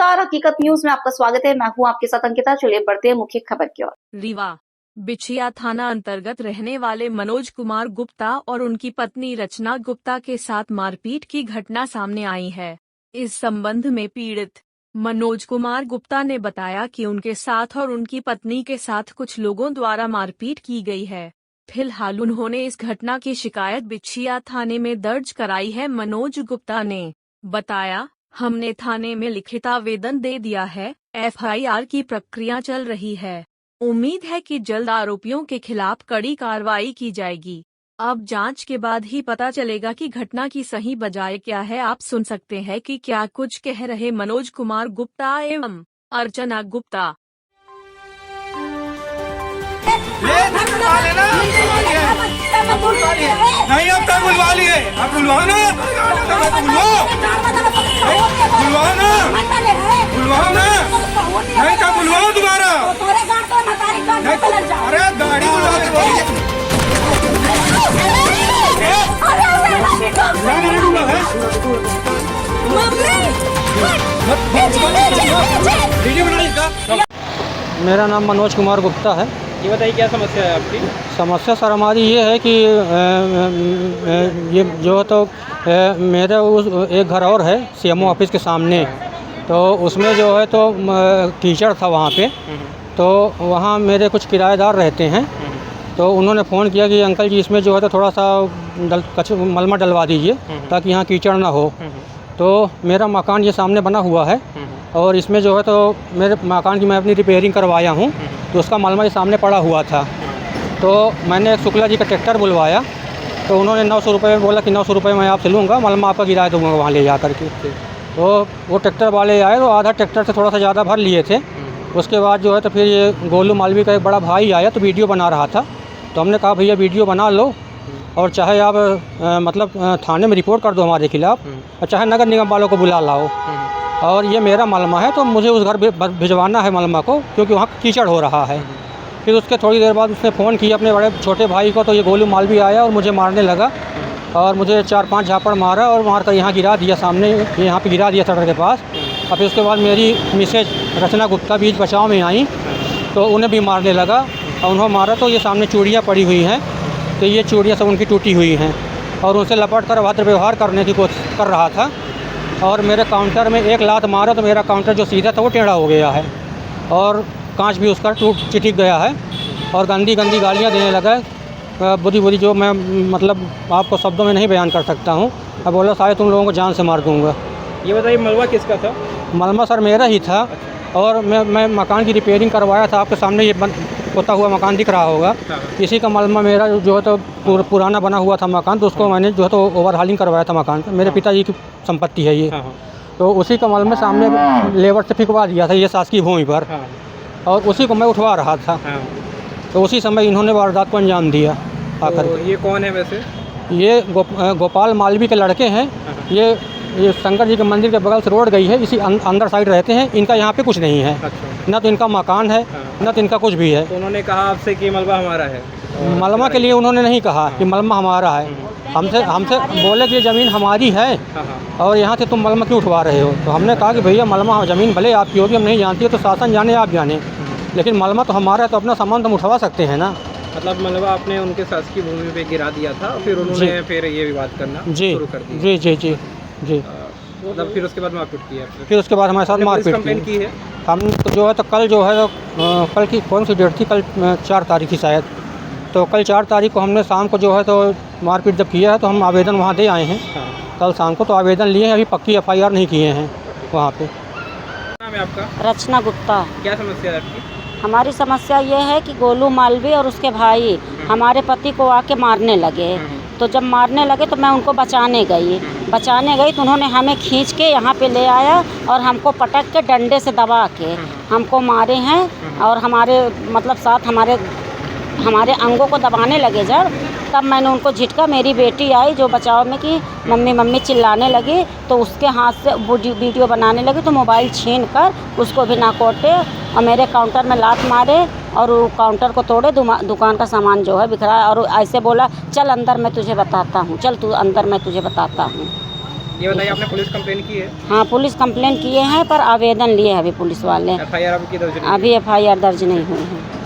नमस्कार, हकीकत न्यूज में आपका स्वागत है। मैं हूं आपके साथ अंकिता। चलिए बढ़ते हैं मुख्य खबर की ओर। रीवा बिछिया थाना अंतर्गत रहने वाले मनोज कुमार गुप्ता और उनकी पत्नी रचना गुप्ता के साथ मारपीट की घटना सामने आई है। इस संबंध में पीड़ित मनोज कुमार गुप्ता ने बताया कि उनके साथ और उनकी पत्नी के साथ कुछ लोगों द्वारा मारपीट की गई है। फिलहाल उन्होंने इस घटना की शिकायत बिछिया थाने में दर्ज कराई है। मनोज गुप्ता ने बताया, हमने थाने में लिखित आवेदन दे दिया है। FIR की प्रक्रिया चल रही है। उम्मीद है कि जल्द आरोपियों के खिलाफ कड़ी कार्रवाई की जाएगी। अब जांच के बाद ही पता चलेगा कि घटना की सही वजह क्या है। आप सुन सकते हैं कि क्या कुछ कह रहे मनोज कुमार गुप्ता एवं अर्चना गुप्ता। नहीं अब तक बुलवा लिए, अब बुलवाओ ना, बुलवाओ ना, बुलवाओ ना, नहीं तो बुलवाओ दोबारा। अरे गाड़ी मेरा नाम मनोज कुमार गुप्ता है। ये बताइए क्या समस्या है आपकी? समस्या सर हमारी ये है कि ये जो है तो मेरे उस एक घर और है CMO ऑफिस के सामने, तो उसमें जो है तो कीचड़ था वहाँ पे। तो वहाँ मेरे कुछ किराएदार रहते हैं, तो उन्होंने फ़ोन किया कि अंकल जी इसमें जो है तो थोड़ा सा मलमा डलवा दीजिए ताकि यहाँ कीचड़ ना हो। तो मेरा मकान ये सामने बना हुआ है और इसमें जो है तो मेरे मकान की मैं अपनी रिपेयरिंग करवाया हूँ, तो उसका मलमा ये सामने पड़ा हुआ था। तो मैंने एक शुक्ला जी का ट्रैक्टर बुलवाया, तो उन्होंने 900 रुपये बोला कि 900 रुपये मैं आपसे लूँगा, मलमा आपका गिरा दूँगा वहाँ ले जा कर के। तो वो ट्रैक्टर वाले आए तो आधा ट्रैक्टर से थोड़ा सा ज़्यादा भर लिए थे। उसके बाद जो है तो फिर ये गोलू मालवी का एक बड़ा भाई आया तो वीडियो बना रहा था, तो हमने कहा भैया वीडियो बना लो और चाहे आप मतलब थाने में रिपोर्ट कर दो हमारे खिलाफ़, और चाहे नगर निगम वालों को बुला लाओ। और ये मेरा मलमा है तो मुझे उस घर भिजवाना है मलमा को, क्योंकि वहाँ कीचड़ हो रहा है। फिर उसके थोड़ी देर बाद उसने फ़ोन किया अपने बड़े छोटे भाई को, तो ये गोलू मालवी आया और मुझे मारने लगा और मुझे 4-5 झापड़ मारा और मार कर यहाँ गिरा दिया, सामने यहाँ पे गिरा दिया सड़क के पास। और फिर उसके बाद मेरी मिसेज रचना गुप्ता बीच बचाव में आई, तो उन्हें भी मारने लगा और उन्होंने मारा। तो ये सामने चूड़ियाँ पड़ी हुई हैं, तो ये चूड़ियाँ सब उनकी टूटी हुई हैं और उनसे लपट कर अभद्र व्यवहार करने की कोशिश कर रहा था। और मेरे काउंटर में एक लात मारा तो मेरा काउंटर जो सीधा था वो टेढ़ा हो गया है और कांच भी उसका चिटिक गया है और गंदी गंदी गालियाँ देने लगा, बुरी जो मैं मतलब आपको शब्दों में नहीं बयान कर सकता हूँ। अब बोला शायद तुम लोगों को जान से मार दूँगा। ये बताइए मलबा किसका था? मलमा सर मेरा ही था और मैं मकान की रिपेयरिंग करवाया था। आपके सामने ये होता हुआ मकान दिख रहा होगा, इसी का मलमा मेरा जो है तो पुराना बना हुआ था मकान, तो उसको मैंने जो है तो ओवरहालिंग करवाया था मकान का। मेरे पिताजी की संपत्ति है ये, तो उसी का मलमा सामने लेबर से फिकवा दिया था ये शासकीय भूमि पर, और उसी को मैं उठवा रहा था। तो उसी समय इन्होंने वारदात को अंजाम दिया आकर। तो ये कौन है वैसे? ये गोपाल मालवी के लड़के हैं। ये शंकर जी के मंदिर के बगल से रोड गई है, इसी अंदर साइड रहते हैं। इनका यहाँ पे कुछ नहीं है। अच्छा। ना तो इनका मकान है, ना तो इनका कुछ भी है। तो उन्होंने कहा आपसे कि मलबा हमारा है? मलमा के लिए उन्होंने नहीं कहा कि मलमा हमारा है, हमसे बोले कि ये ज़मीन हमारी है और यहाँ से तुम मलमा क्यों उठवा रहे हो। तो हमने कहा कि भैया मलमा ज़मीन भले आपकी होगी, हम नहीं जानती है, तो शासन जाने आप जाने, लेकिन मलमा तो हमारा है, तो अपना सामान तो हम उठवा सकते हैं ना। मतलब मलबा आपने उनके शासकीय भूमि पे गिरा दिया था, फिर उन्होंने फिर ये विवाद करना शुरू कर दिया? जी जी जी जी। मतलब फिर उसके बाद मारपीट की है? फिर उसके बाद हमारे साथ मारपीट की है। हम तो जो है तो कल जो है कल की कौन सी डेट थी, कल 4 तारीख थी शायद। तो कल 4 तारीख को हमने शाम को जो है तो मारपीट जब किया है, तो हम आवेदन वहाँ दे आए हैं कल शाम को। तो आवेदन लिए हैं, अभी पक्की FIR नहीं किए हैं वहाँ पे। नाम है आपका? रचना गुप्ता। क्या समस्या है आपकी? हमारी समस्या ये है कि गोलू मालवी और उसके भाई हमारे पति को आके मारने लगे। तो जब मारने लगे तो मैं उनको बचाने गई तो उन्होंने हमें खींच के यहाँ पे ले आया और हमको पटक के डंडे से दबा के हमको मारे हैं और हमारे मतलब साथ हमारे अंगों को दबाने लगे। जब तब मैंने उनको झिटका, मेरी बेटी आई जो बचाव में कि मम्मी मम्मी चिल्लाने लगी, तो उसके हाथ से वीडियो बनाने लगी, तो मोबाइल छीन कर उसको भी नाकोटे और मेरे काउंटर में लात मारे और काउंटर को तोड़े, दुकान का सामान जो है बिखरा और ऐसे बोला चल अंदर मैं तुझे बताता हूँ, चल तू अंदर मैं तुझे बताता हूँ। ये बताइए आपने पुलिस कंप्लेन की है? हाँ, पुलिस कंप्लेन किए हैं पर आवेदन लिए हैं अभी पुलिस वाले। FIR अभी की दर्ज नहीं? अभी FIR दर्ज नहीं हुई है।